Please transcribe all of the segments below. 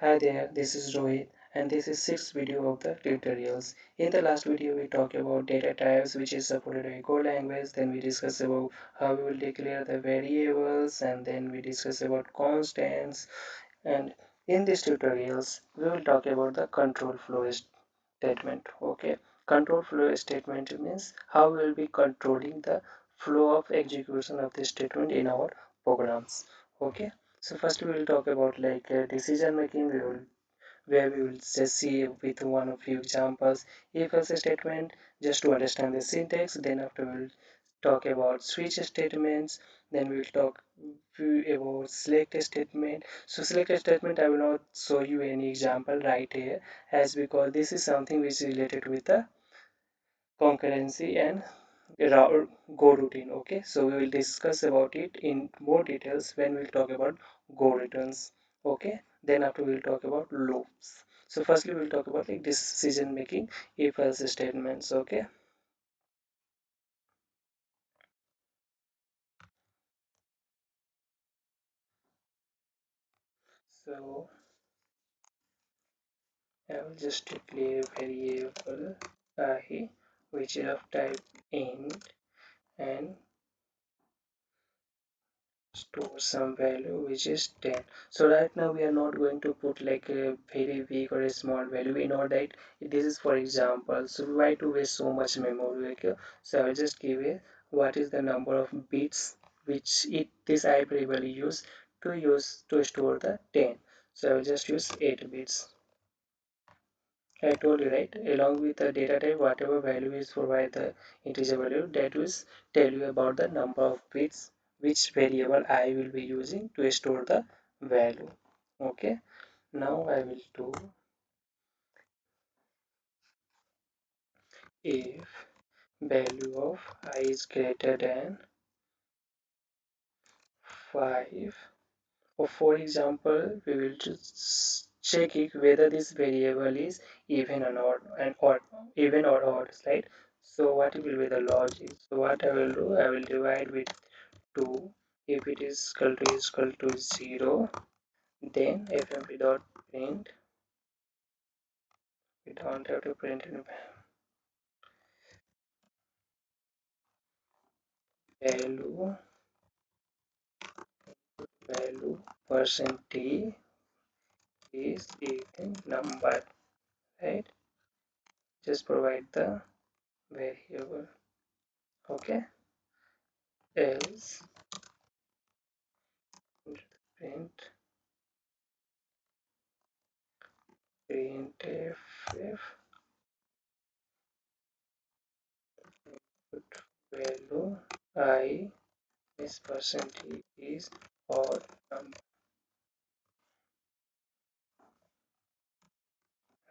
Hi there, this is Rohit and this is sixth video of the tutorials. In the last video we talked about data types which is supported by Go language, then we discussed about how we will declare the variables and then we discussed about constants, and in these tutorials we will talk about the control flow statement. Okay, control flow statement means how we will be controlling the flow of execution of this statement in our programs. Okay, so first we will talk about like decision making. Where we will just see with one of few examples if else statement just to understand the syntax. Then after we'll talk about switch statements, then we'll talk about select statement. So select statement I will not show you any example right here, as because this is something which is related with the concurrency and go routine. Okay, so we will discuss about it in more details when we'll talk about go returns. Okay, then after we'll talk about loops. So firstly we'll talk about like decision making if else statements. Okay, so I will just declare variable I which is of type int and store some value which is 10. So right now we are not going to put like a very big or a small value. We know that this is for example, so why to waste so much memory? Okay, so I will just give a what is the number of bits which it this I variable use to store the 10. So I will just use 8 bits. I told you right, along with the data type, whatever value is provide the integer value, that will tell you about the number of bits which variable I will be using to store the value. Okay, now I will do if value of I is greater than 5, or for example, we will just check it whether this variable is even or not, and odd, even or odd, right? So what will be the logic? So what I will do, I will divide with 2. If it is equal to 0, then fmp dot print, we don't have to print in value, value percent %t is even number, right? Just provide the variable. Okay, else print printf value I is percent is odd number,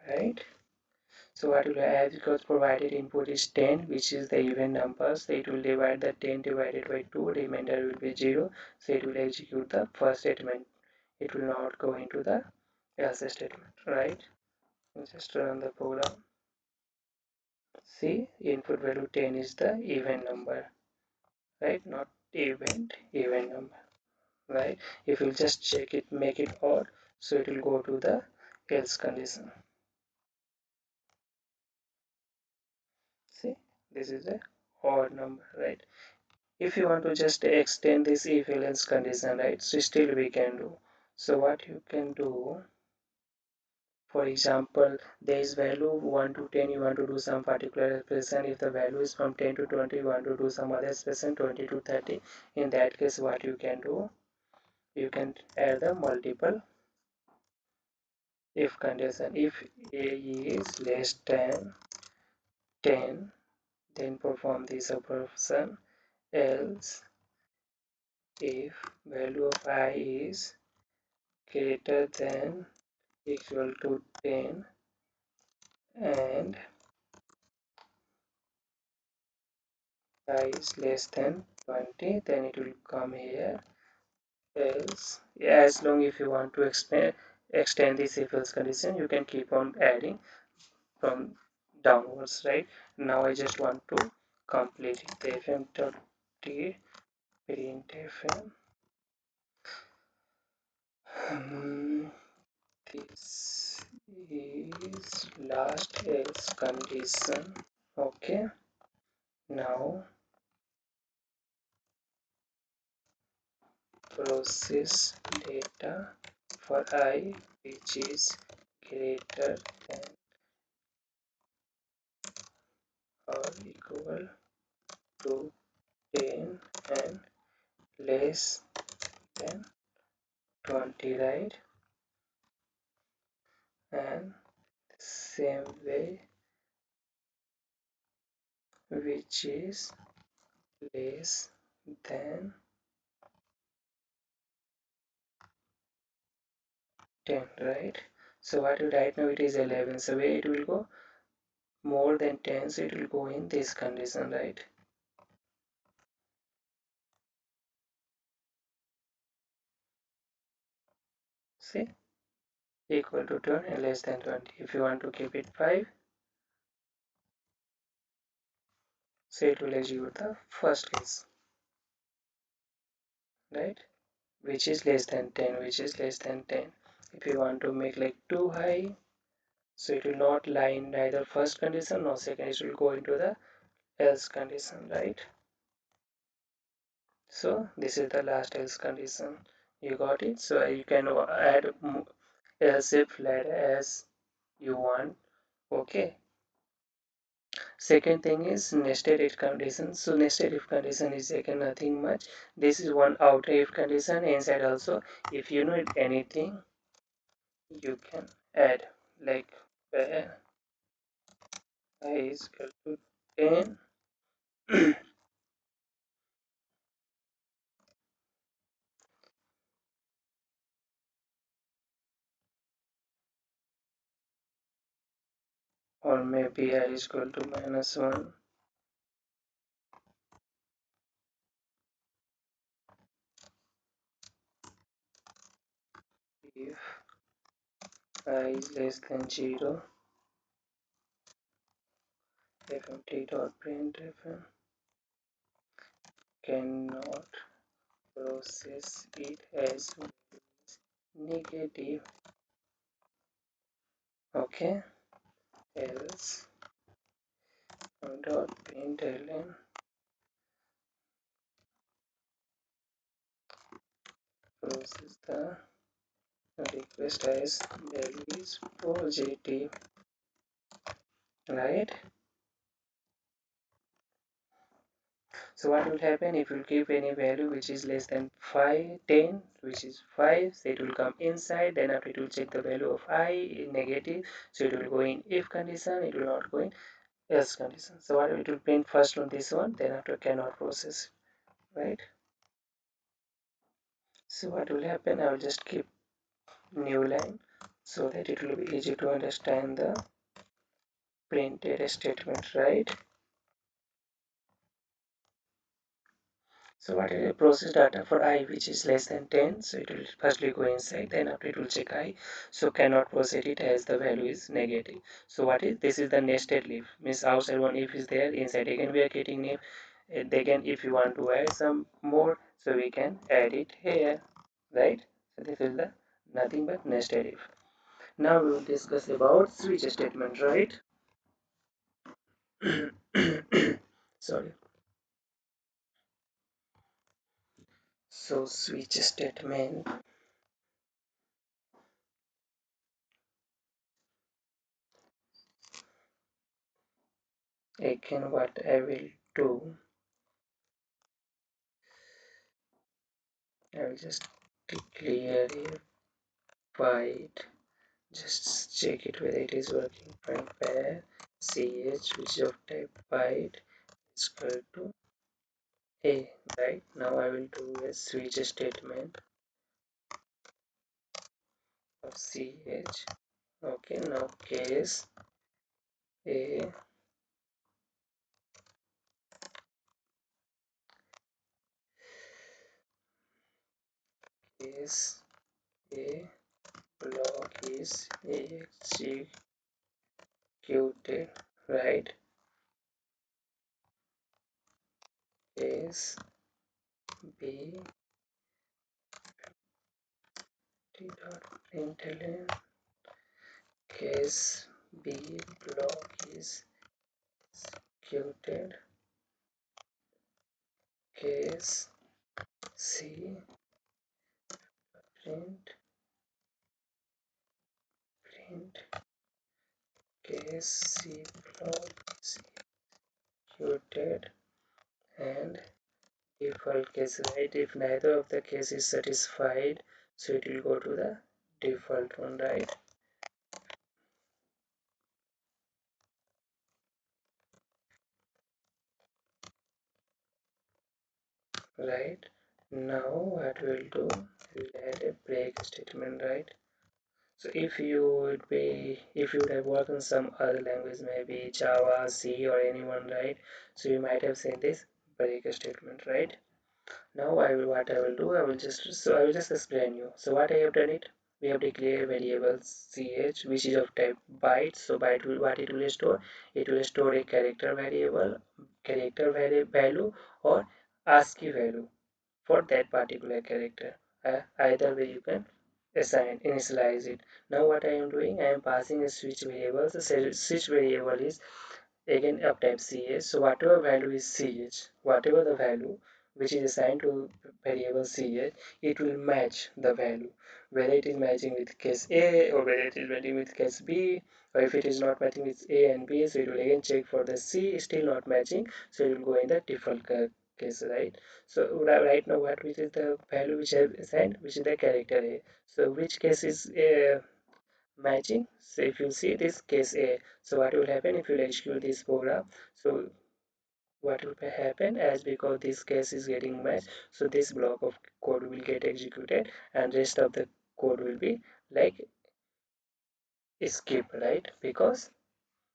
right? So what will have, because provided input is 10 which is the even number, so it will divide the 10 divided by 2, remainder will be 0, so it will execute the first statement, it will not go into the else statement, right? Just run the program. See, input value 10 is the even number, right? Not even number, right? If you just check it, make it odd, so it will go to the else condition. See, this is a odd number, right? If you want to just extend this if else condition, right, so still we can do. So what you can do, for example, there is value 1 to 10, you want to do some particular expression. If the value is from 10 to 20, you want to do some other expression 20 to 30. In that case, what you can do, you can add the multiple if condition. If a is less than 10, then perform this operation. Else, if value of I is greater than equal to 10 and I is less than 20, then it will come here. Else, as long if you want to extend this if else condition, you can keep on adding from downwards, right? Now I just want to complete it. The fm.t print fm this is last else condition. Okay, now process data for I which is greater than or equal to 10 and less than 20, right? And same way which is less than 10, right? So what we right now, it is 11, so where it will go? More than 10, so it will go in this condition, right? See, equal to 10 and less than 20. If you want to keep it 5, so it will execute the first case, right? Which is less than 10, which is less than 10. If you want to make like too high, so it will not lie in neither first condition nor second, it will go into the else condition, right? So this is the last else condition. You got it? So you can add else if ladder as you want. Okay. Second thing is nested if condition. So nested if condition is again nothing much. This is one outer if condition. Inside also, if you know anything, you can add like where I is equal to 10. Or maybe I is equal to -1 if I is less than 0. fmt.printfn cannot process it as negative. Okay, else dot println process the request as value is positive, right? So what will happen if you give any value which is less than 5, 10, which is 5, so it will come inside, then after it will check the value of I negative, so it will go in if condition, it will not go in else condition. So what it will print first on this one, then after cannot process, right? So what will happen, I will just keep new line so that it will be easy to understand the printed statement, right? So what is the process data for I which is less than 10, so it will firstly go inside, then after it will check I, so cannot process it as the value is negative. So what is this? Is the nested if, means outside one if is there, inside again we are getting if. Again if you want to add some more, so we can add it here, right? So this is the nothing but nested if. Now we will discuss about switch statement, right? Sorry. So switch statement, again what I will do, I will just clear it, white, just check it whether it is working. Compare ch which is of type white is equal to a, right? Now I will do a switch statement of ch. Okay, now case a, case a block is executed, right? Case b t dot println case B block is executed, case C print print case C block is executed, and default case, right? If neither of the case is satisfied, so it will go to the default one, right? Right. Now what we'll do, we'll add a break statement, right? So if you would have worked on some other language, maybe Java, C, or anyone, right? So you might have seen this break statement, right? Now what I will do, I will just explain you. So what I have done it, we have declared variable ch, which is of type byte. So byte will, what it will store, it will store a character variable, value, or ASCII value for that particular character. Either way you can initialize it. Now what I am doing, I am passing a switch variable. The switch variable is again of type ch. So whatever value is ch, whatever the value which is assigned to variable ch, it will match the value, whether it is matching with case A or whether it is matching with case B, or if it is not matching with A and B, so it will again check for the C, still not matching, so it will go in the default case, right? So right now which is the value which I have assigned, which is the character A. So which case is matching? So if you see this case A, so what will happen if you execute this program? So what will happen, as because this case is getting matched, so this block of code will get executed and rest of the code will be like skip, right? Because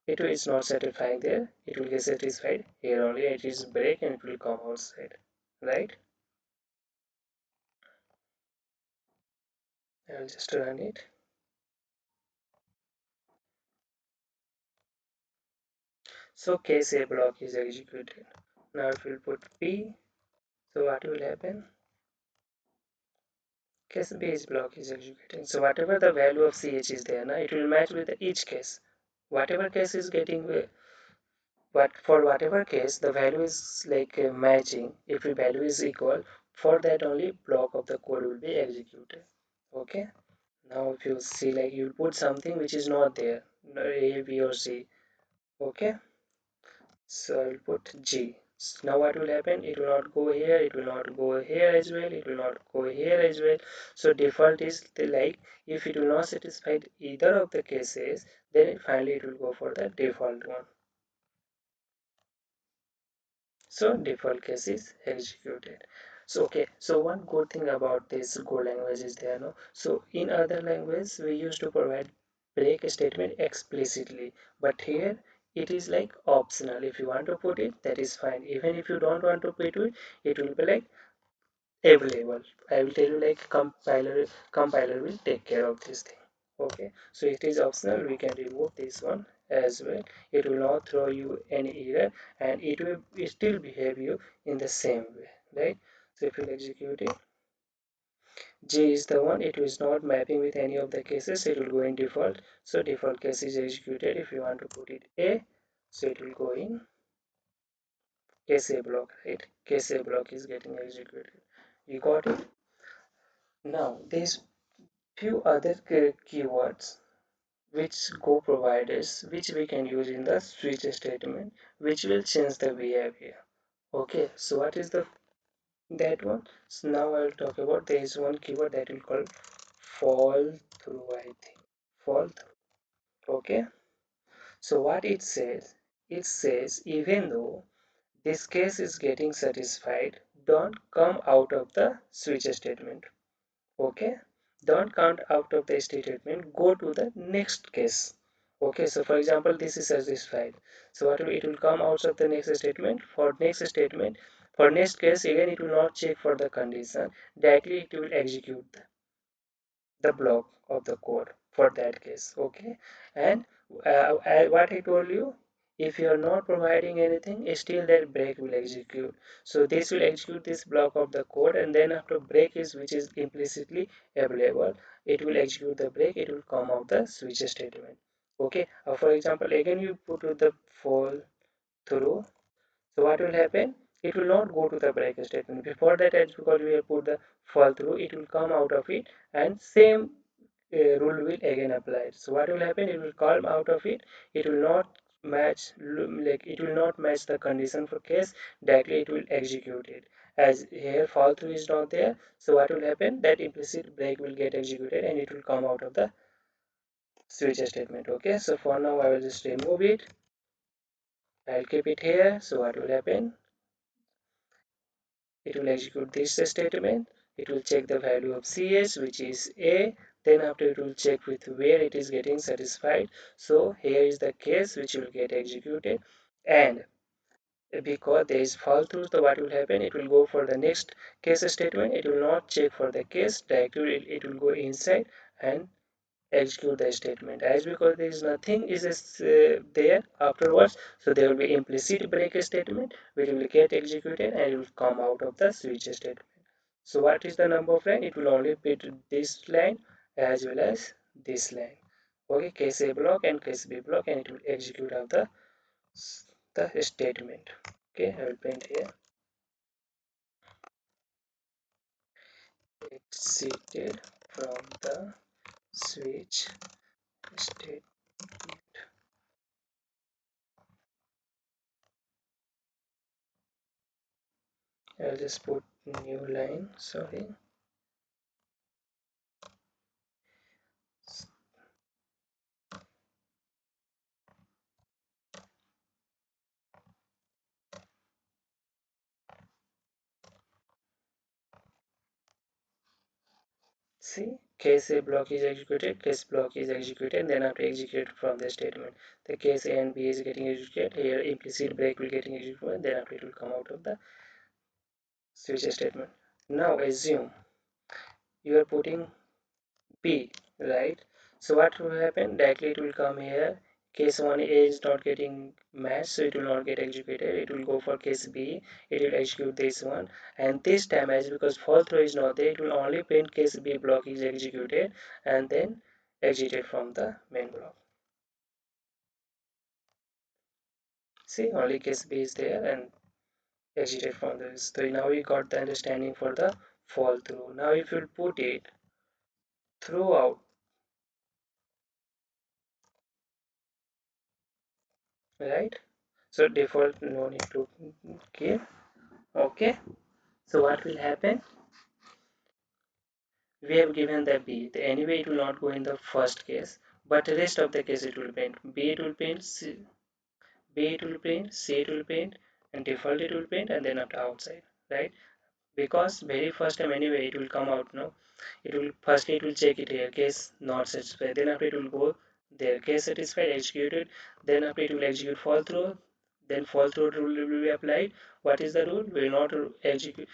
it is not satisfying there, it will get satisfied here only. It is break and it will come outside, right? I'll just run it. So case A block is executed. Now if we put P, so what will happen? Case base block is executing. So whatever the value of ch is there, now it will match with each case. Whatever case is getting, but for whatever case the value is like matching, if the value is equal, for that only block of the code will be executed. Okay. Now if you see, like you put something which is not there, A, B, or C. Okay. So I'll put G. Now what will happen? It will not go here, it will not go here as well, it will not go here as well. So default is like if it will not satisfy either of the cases, then finally it will go for the default one. So default case is executed. So okay, so one good thing about this Go language is there, no? So in other languages we used to provide break statement explicitly, but here it is like optional. If you want to put it, that is fine. Even if you don't want to put it will be like available. I will tell you like compiler will take care of this thing. Okay, so it is optional. We can remove this one as well. It will not throw you any error, and it will still behave you in the same way, right? So if you execute it, J is the one. It is not mapping with any of the cases. It will go in default. So default case is executed. If you want to put it A, so it will go in case A block, right? Case A block is getting executed. You got it? Now these few other keywords which Go provides, which we can use in the switch statement, which will change the behavior. Okay, so what is the that one? So now I'll talk about, there is one keyword that will call fall through, I think. Fall through. Okay, so what it says even though this case is getting satisfied, don't come out of the switch statement. Okay, don't count out of the statement, go to the next case. Okay, so for example this is satisfied, so what will, it will come out of the next statement. For next statement, for next case, again it will not check for the condition, directly it will execute the block of the code for that case. Okay, and what I told you, if you are not providing anything, still that break will execute. So this will execute this block of the code, and then after break is, which is implicitly available, it will execute the break, it will come out the switch statement. Okay, for example, again you put the fall through. So what will happen? It will not go to the break statement. Before that, as because we have put the fall through, it will come out of it, and same rule will again apply. So what will happen? It will come out of it. It will not match, like it will not match the condition for case. Directly it will execute it. As here fall through is not there, so what will happen? That implicit break will get executed and it will come out of the switch statement. Okay, so for now I will just remove it. I'll keep it here. So what will happen? It will execute this statement. It will check the value of ch, which is a. Then after it will check with where it is getting satisfied. So here is the case which will get executed, and because there is fall through, so what will happen? It will go for the next case statement. It will not check for the case directly. It will go inside and execute the statement. As because there is nothing is there afterwards, so there will be implicit break statement which will get executed and it will come out of the switch statement. So what is the number of line? It will only fit this line as well as this line. Okay, case A block and case B block, and it will execute out the statement. Okay, I will print here. Exited from the switch state. I'll just put new line. Sorry. See, case A block is executed, case block is executed, and then after execute from the statement, the case A and B is getting executed. Here implicit break will getting executed, and then after it will come out of the switch statement. Now assume you are putting B, right? So what will happen? Directly it will come here. Case 1A is not getting matched, so it will not get executed. It will go for case B. It will execute this one. And this time, as because fall through is not there, it will only print case B block is executed and then exited from the main block. See, only case B is there and exited from this. So now we got the understanding for the fall through. Now if you put it throughout, right? So default no need to give. Okay. So what will happen? We have given the B. Anyway, it will not go in the first case, but the rest of the case it will print. B it will print, B it will print, C it will print, and default it will print, and then after outside, right? Because very first time anyway it will come out now. It will firstly it will check it here, case not satisfied. Then after it will go there, case satisfied, executed. Then after it will execute fall through. Then fall through rule will be applied. What is the rule? We will not execute.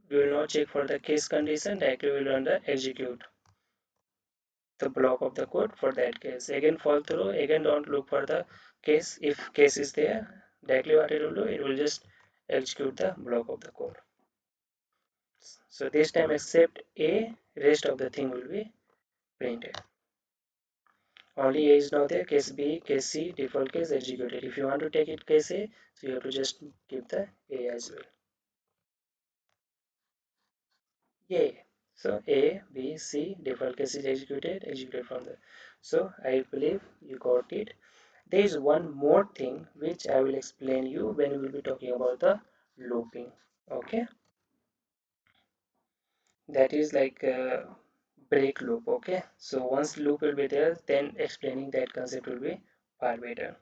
We will not check for the case condition. Directly we will run the execute the block of the code for that case. Again fall through. Again don't look for the case. If case is there, directly what it will do? It will just execute the block of the code. So this time except A, rest of the thing will be printed. Only A is not there, case B, case C, default case executed. If you want to take it case A, so you have to just give the A as well. Yay. So A, B, C, default case is executed from the. So I believe you got it. There is one more thing which I will explain you when we will be talking about the looping. Okay. That is like a break loop. Okay, so once loop will be there, then explaining that concept will be far better.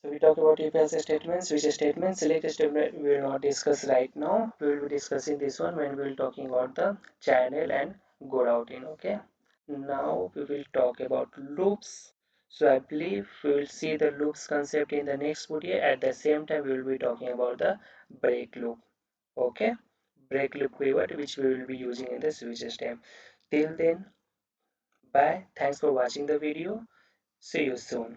So we talk about if else statements, switch statements, select statement we will not discuss right now. We will be discussing this one when we will talking about the channel and go routing. Okay, now we will talk about loops. So I believe we will see the loops concept in the next video. At the same time we will be talking about the break loop. Okay, break loop keyword which we will be using in the switch system. Till then, bye. Thanks for watching the video. See you soon.